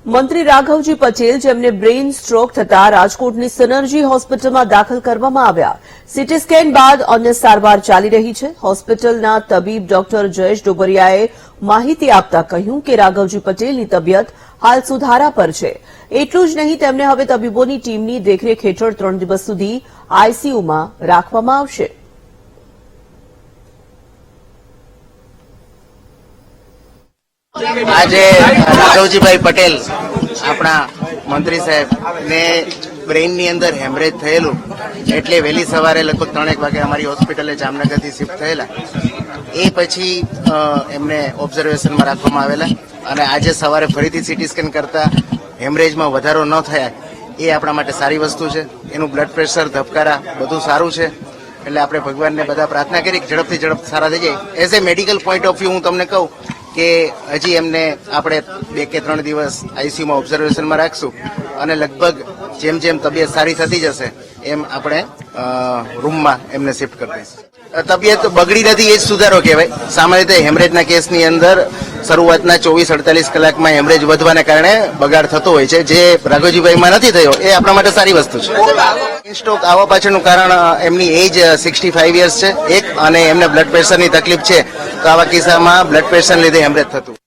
મંત્રી રાઘવજી પટેલ જેમને brain stroke થતા રાજકોટની સનર્જી હોસ્પિટલમાં દાખલ કરવામાં આવ્યા। સીટી સ્કેન બાદ અન્ય સારવાર ચાલી રહી છે। હોસ્પિટલના તબીબ ડોક્ટર જયેશ ડોબરિયાએ માહિતી આપતા કહ્યું કે રાઘવજી પટેલની તબિયત હાલ સુધારા પર છે। એટલું જ નહીં, તેમને હવે તબીબોની ટીમની દેખરેખ હેઠળ 3 દિવસ સુધી આઈસીયુમાં રાખવામાં આવશે। આજે રાઘવજીભાઈ પટેલ આપણા મંત્રી સાહેબ ને બ્રેઇનની અંદર હેમરેજ થયેલું એટલે વહેલી સવારે લગભગ 3 વાગે અમારી હોસ્પિટલે જામનગરથી શિફ્ટ થયેલા। એ પછી એમને ઓબ્ઝર્વેશનમાં રાખવામાં આવેલા અને આજે સવારે ફરીથી સીટી સ્કેન કરતા હેમરેજમાં વધારો ન થયા એ આપણા માટે સારી વસ્તુ છે। એનું બ્લડ પ્રેશર, ધબકારા બધું સારું છે। એટલે આપણે ભગવાનને બધા પ્રાર્થના કરી ઝડપથી ઝડપ સારા થઈ જાય। As a medical point of view હું તમને કહું કે હજી એમને આપણે 2 કે 3 દિવસ આઈસીયુમાં ઓબ્ઝર્વેશનમાં રાખશું અને લગભગ જેમ જેમ તબિયત સારી થતી જશે એમ આપણે રૂમમાં એમને શિફ્ટ કરી દઈશું। તબિયત બગડી નથી એ જ સુધારો કહેવાય। સામાન્ય રીતે હેમરેજના કેસની અંદર શરૂઆતના 24-48 કલાકમાં હેમરેજ વધવાને કારણે બગાડ થતો હોય છે, જે રાઘવજીભાઈમાં નથી થયો એ આપણા માટે સારી વસ્તુ છે। બ્રેઇન સ્ટ્રોક આવવા પાછળનું કારણ એમની એજ 65 યર્સ છે એક, અને એમને બ્લડ પ્રેશરની તકલીફ છે, તો આવા કિસ્સામાં બ્લડ પ્રેશરને લીધે હેમરેજ થતું।